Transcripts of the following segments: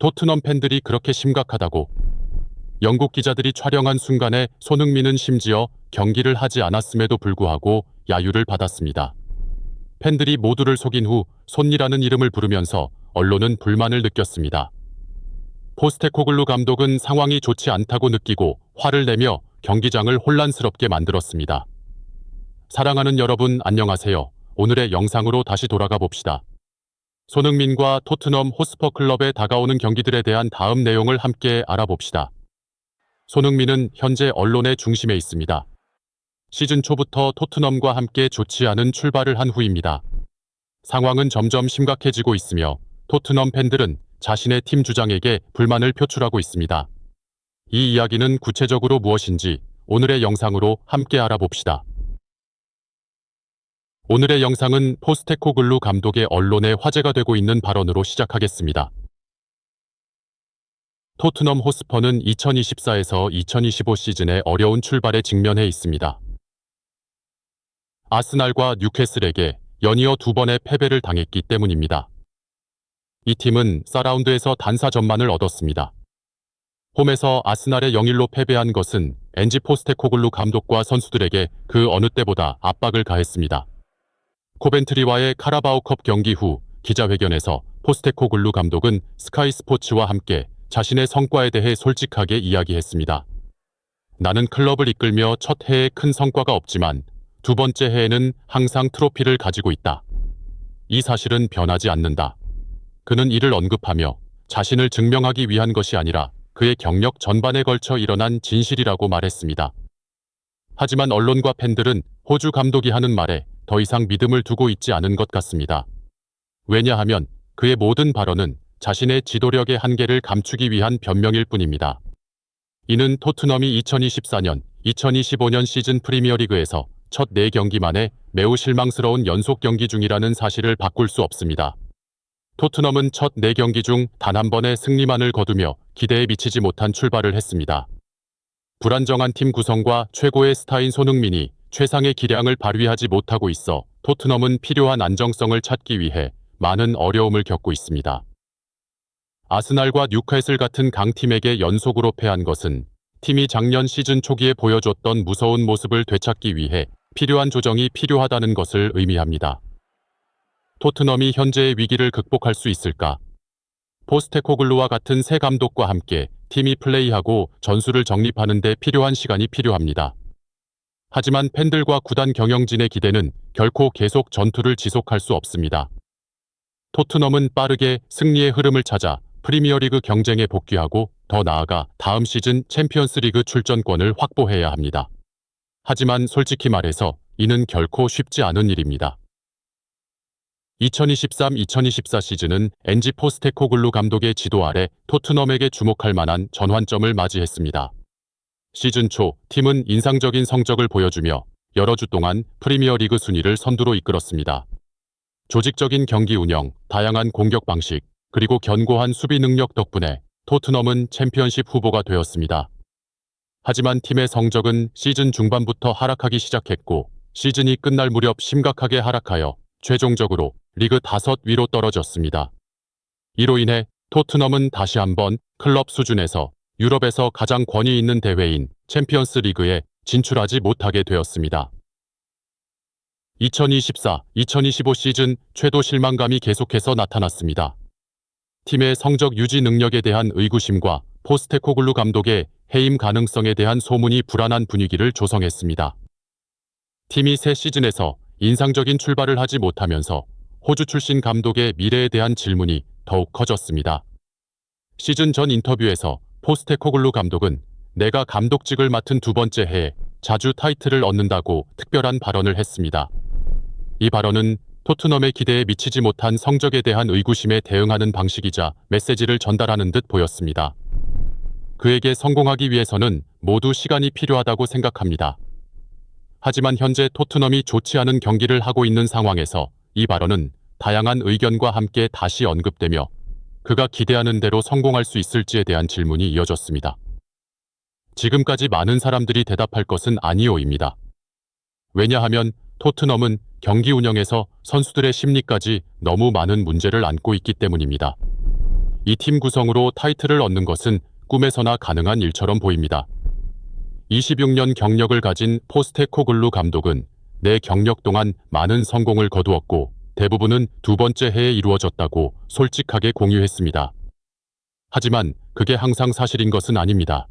토트넘 팬들이 그렇게 심각하다고. 영국 기자들이 촬영한 순간에 손흥민은 심지어 경기를 하지 않았음에도 불구하고 야유를 받았습니다. 팬들이 모두를 속인 후 손이라는 이름을 부르면서 언론은 불만을 느꼈습니다. 포스테코글루 감독은 상황이 좋지 않다고 느끼고 화를 내며 경기장을 혼란스럽게 만들었습니다. 사랑하는 여러분, 안녕하세요. 오늘의 영상으로 다시 돌아가 봅시다. 손흥민과 토트넘 호스퍼 클럽에 다가오는 경기들에 대한 다음 내용을 함께 알아봅시다. 손흥민은 현재 언론의 중심에 있습니다. 시즌 초부터 토트넘과 함께 좋지 않은 출발을 한 후입니다. 상황은 점점 심각해지고 있으며 토트넘 팬들은 자신의 팀 주장에게 불만을 표출하고 있습니다. 이 이야기는 구체적으로 무엇인지 오늘의 영상으로 함께 알아봅시다. 오늘의 영상은 포스테코글루 감독의 언론에 화제가 되고 있는 발언으로 시작하겠습니다. 토트넘 호스퍼는 2024에서 2025 시즌에 어려운 출발에 직면해 있습니다. 아스날과 뉴캐슬에게 연이어 2번의 패배를 당했기 때문입니다. 이 팀은 4라운드에서 단사전만을 얻었습니다. 홈에서 아스날에 0-1로 패배한 것은 엔지 포스테코글루 감독과 선수들에게 그 어느 때보다 압박을 가했습니다. 코벤트리와의 카라바오컵 경기 후 기자회견에서 포스테코글루 감독은 스카이 스포츠와 함께 자신의 성과에 대해 솔직하게 이야기했습니다. 나는 클럽을 이끌며 첫 해에 큰 성과가 없지만 두 번째 해에는 항상 트로피를 가지고 있다. 이 사실은 변하지 않는다. 그는 이를 언급하며 자신을 증명하기 위한 것이 아니라 그의 경력 전반에 걸쳐 일어난 진실이라고 말했습니다. 하지만 언론과 팬들은 호주 감독이 하는 말에 더 이상 믿음을 두고 있지 않은 것 같습니다. 왜냐하면 그의 모든 발언은 자신의 지도력의 한계를 감추기 위한 변명일 뿐입니다. 이는 토트넘이 2024년, 2025년 시즌 프리미어리그에서 첫 4경기 만에 매우 실망스러운 연속 경기 중이라는 사실을 바꿀 수 없습니다. 토트넘은 첫 4경기 중 단 한 번의 승리만을 거두며 기대에 미치지 못한 출발을 했습니다. 불안정한 팀 구성과 최고의 스타인 손흥민이 최상의 기량을 발휘하지 못하고 있어 토트넘은 필요한 안정성을 찾기 위해 많은 어려움을 겪고 있습니다. 아스날과 뉴캐슬 같은 강팀에게 연속으로 패한 것은 팀이 작년 시즌 초기에 보여줬던 무서운 모습을 되찾기 위해 필요한 조정이 필요하다는 것을 의미합니다. 토트넘이 현재의 위기를 극복할 수 있을까? 포스테코글루와 같은 새 감독과 함께 팀이 플레이하고 전술을 정립하는 데 필요한 시간이 필요합니다. 하지만 팬들과 구단 경영진의 기대는 결코 계속 전투를 지속할 수 없습니다. 토트넘은 빠르게 승리의 흐름을 찾아 프리미어리그 경쟁에 복귀하고 더 나아가 다음 시즌 챔피언스리그 출전권을 확보해야 합니다. 하지만 솔직히 말해서 이는 결코 쉽지 않은 일입니다. 2023-2024 시즌은 엔지 포스테코글루 감독의 지도 아래 토트넘에게 주목할 만한 전환점을 맞이했습니다. 시즌 초 팀은 인상적인 성적을 보여주며 여러 주 동안 프리미어리그 순위를 선두로 이끌었습니다. 조직적인 경기 운영, 다양한 공격 방식, 그리고 견고한 수비 능력 덕분에 토트넘은 챔피언십 후보가 되었습니다. 하지만 팀의 성적은 시즌 중반부터 하락하기 시작했고 시즌이 끝날 무렵 심각하게 하락하여 최종적으로 리그 5위로 떨어졌습니다. 이로 인해 토트넘은 다시 한번 클럽 수준에서 유럽에서 가장 권위 있는 대회인 챔피언스 리그에 진출하지 못하게 되었습니다. 2024-2025 시즌 최도 실망감이 계속해서 나타났습니다. 팀의 성적 유지 능력에 대한 의구심과 포스테코글루 감독의 해임 가능성에 대한 소문이 불안한 분위기를 조성했습니다. 팀이 새 시즌에서 인상적인 출발을 하지 못하면서 호주 출신 감독의 미래에 대한 질문이 더욱 커졌습니다. 시즌 전 인터뷰에서 포스테코글루 감독은 내가 감독직을 맡은 2번째 해에 자주 타이틀을 얻는다고 특별한 발언을 했습니다. 이 발언은 토트넘의 기대에 미치지 못한 성적에 대한 의구심에 대응하는 방식이자 메시지를 전달하는 듯 보였습니다. 그에게 성공하기 위해서는 모두 시간이 필요하다고 생각합니다. 하지만 현재 토트넘이 좋지 않은 경기를 하고 있는 상황에서 이 발언은 다양한 의견과 함께 다시 언급되며 그가 기대하는 대로 성공할 수 있을지에 대한 질문이 이어졌습니다. 지금까지 많은 사람들이 대답할 것은 아니오입니다. 왜냐하면 토트넘은 경기 운영에서 선수들의 심리까지 너무 많은 문제를 안고 있기 때문입니다. 이 팀 구성으로 타이틀을 얻는 것은 꿈에서나 가능한 일처럼 보입니다. 26년 경력을 가진 포스테코글루 감독은 내 경력 동안 많은 성공을 거두었고 대부분은 두 번째 해에 이루어졌다고 솔직하게 공유했습니다. 하지만 그게 항상 사실인 것은 아닙니다.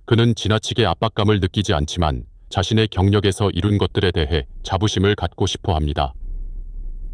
그는 지나치게 압박감을 느끼지 않지만 자신의 경력에서 이룬 것들에 대해 자부심을 갖고 싶어 합니다.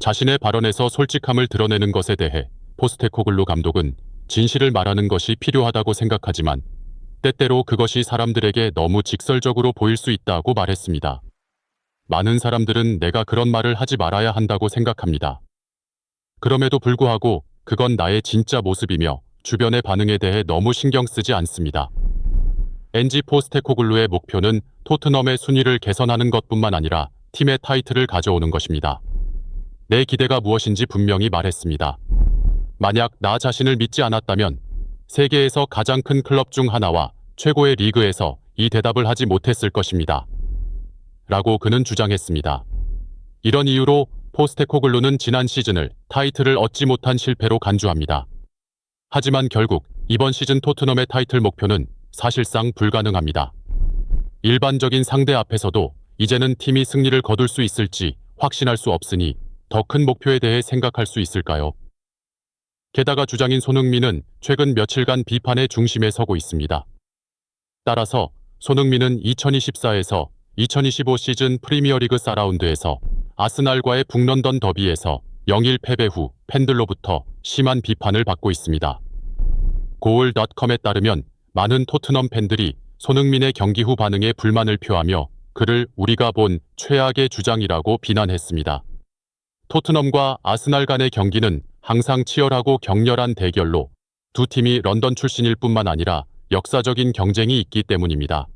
자신의 발언에서 솔직함을 드러내는 것에 대해 포스테코글루 감독은 진실을 말하는 것이 필요하다고 생각하지만 때때로 그것이 사람들에게 너무 직설적으로 보일 수 있다고 말했습니다. 많은 사람들은 내가 그런 말을 하지 말아야 한다고 생각합니다. 그럼에도 불구하고 그건 나의 진짜 모습이며 주변의 반응에 대해 너무 신경 쓰지 않습니다. 엔지 포스테코글루의 목표는 토트넘의 순위를 개선하는 것뿐만 아니라 팀의 타이틀을 가져오는 것입니다. 내 기대가 무엇인지 분명히 말했습니다. 만약 나 자신을 믿지 않았다면 세계에서 가장 큰 클럽 중 하나와 최고의 리그에서 이 대답을 하지 못했을 것입니다. 라고 그는 주장했습니다. 이런 이유로 포스테코글루는 지난 시즌을 타이틀을 얻지 못한 실패로 간주합니다. 하지만 결국 이번 시즌 토트넘의 타이틀 목표는 사실상 불가능합니다. 일반적인 상대 앞에서도 이제는 팀이 승리를 거둘 수 있을지 확신할 수 없으니 더 큰 목표에 대해 생각할 수 있을까요? 게다가 주장인 손흥민은 최근 며칠간 비판의 중심에 서고 있습니다. 따라서 손흥민은 2024에서 2025 시즌 프리미어리그 4라운드에서 아스날과의 북런던 더비에서 0-1 패배 후 팬들로부터 심한 비판을 받고 있습니다. 고을.com에 따르면 많은 토트넘 팬들이 손흥민의 경기 후 반응에 불만을 표하며 그를 우리가 본 최악의 주장이라고 비난했습니다. 토트넘과 아스날 간의 경기는 항상 치열하고 격렬한 대결로 두 팀이 런던 출신일 뿐만 아니라 역사적인 경쟁이 있기 때문입니다.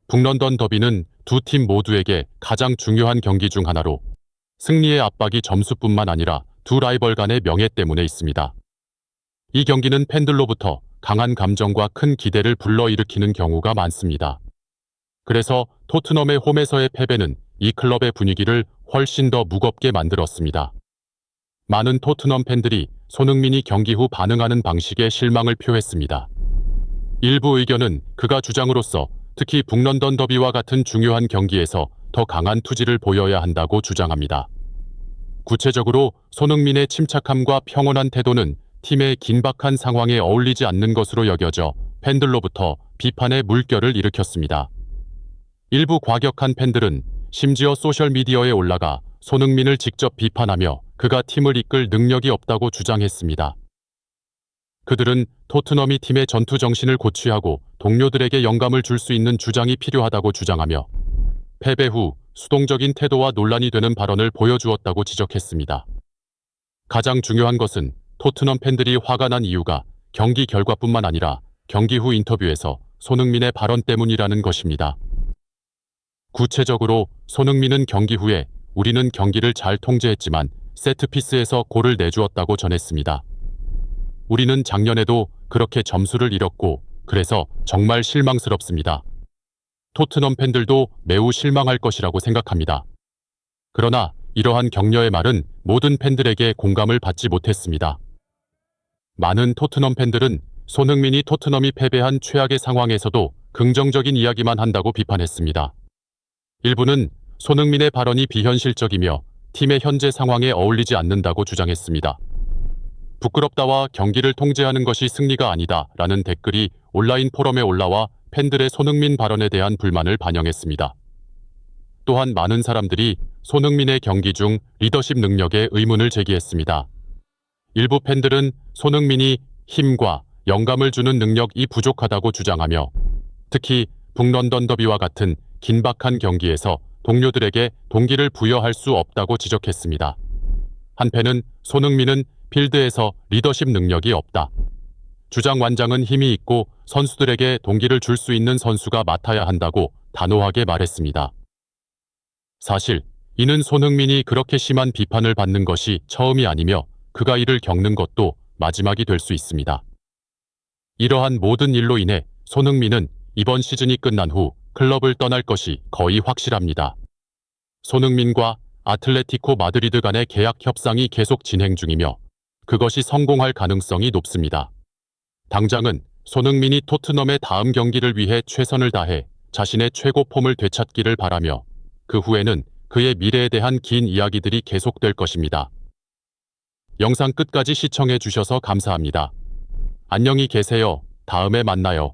북런던 더비는 두 팀 모두에게 가장 중요한 경기 중 하나로 승리의 압박이 점수뿐만 아니라 두 라이벌 간의 명예 때문에 있습니다. 이 경기는 팬들로부터 강한 감정과 큰 기대를 불러일으키는 경우가 많습니다. 그래서 토트넘의 홈에서의 패배는 이 클럽의 분위기를 훨씬 더 무겁게 만들었습니다. 많은 토트넘 팬들이 손흥민이 경기 후 반응하는 방식에 실망을 표했습니다. 일부 의견은 그가 주장으로서 특히 북런던 더비와 같은 중요한 경기에서 더 강한 투지를 보여야 한다고 주장합니다. 구체적으로 손흥민의 침착함과 평온한 태도는 팀의 긴박한 상황에 어울리지 않는 것으로 여겨져 팬들로부터 비판의 물결을 일으켰습니다. 일부 과격한 팬들은 심지어 소셜미디어에 올라가 손흥민을 직접 비판하며 그가 팀을 이끌 능력이 없다고 주장했습니다. 그들은 토트넘이 팀의 전투 정신을 고취하고 동료들에게 영감을 줄 수 있는 주장이 필요하다고 주장하며 패배 후 수동적인 태도와 논란이 되는 발언을 보여주었다고 지적했습니다. 가장 중요한 것은 토트넘 팬들이 화가 난 이유가 경기 결과뿐만 아니라 경기 후 인터뷰에서 손흥민의 발언 때문이라는 것입니다. 구체적으로 손흥민은 경기 후에 우리는 경기를 잘 통제했지만 세트피스에서 골을 내주었다고 전했습니다. 우리는 작년에도 그렇게 점수를 잃었고 그래서 정말 실망스럽습니다. 토트넘 팬들도 매우 실망할 것이라고 생각합니다. 그러나 이러한 격려의 말은 모든 팬들에게 공감을 받지 못했습니다. 많은 토트넘 팬들은 손흥민이 토트넘이 패배한 최악의 상황에서도 긍정적인 이야기만 한다고 비판했습니다. 일부는 손흥민의 발언이 비현실적이며 팀의 현재 상황에 어울리지 않는다고 주장했습니다. 부끄럽다와 경기를 통제하는 것이 승리가 아니다 라는 댓글이 온라인 포럼에 올라와 팬들의 손흥민 발언에 대한 불만을 반영했습니다. 또한 많은 사람들이 손흥민의 경기 중 리더십 능력에 의문을 제기했습니다. 일부 팬들은 손흥민이 힘과 영감을 주는 능력이 부족하다고 주장하며 특히 북런던 더비와 같은 긴박한 경기에서 동료들에게 동기를 부여할 수 없다고 지적했습니다. 한 팬은 손흥민은 필드에서 리더십 능력이 없다. 주장 완장은 힘이 있고 선수들에게 동기를 줄 수 있는 선수가 맡아야 한다고 단호하게 말했습니다. 사실 이는 손흥민이 그렇게 심한 비판을 받는 것이 처음이 아니며 그가 이를 겪는 것도 마지막이 될 수 있습니다. 이러한 모든 일로 인해 손흥민은 이번 시즌이 끝난 후 클럽을 떠날 것이 거의 확실합니다. 손흥민과 아틀레티코 마드리드 간의 계약 협상이 계속 진행 중이며 그것이 성공할 가능성이 높습니다. 당장은 손흥민이 토트넘의 다음 경기를 위해 최선을 다해 자신의 최고 폼을 되찾기를 바라며 그 후에는 그의 미래에 대한 긴 이야기들이 계속될 것입니다. 영상 끝까지 시청해 주셔서 감사합니다. 안녕히 계세요. 다음에 만나요.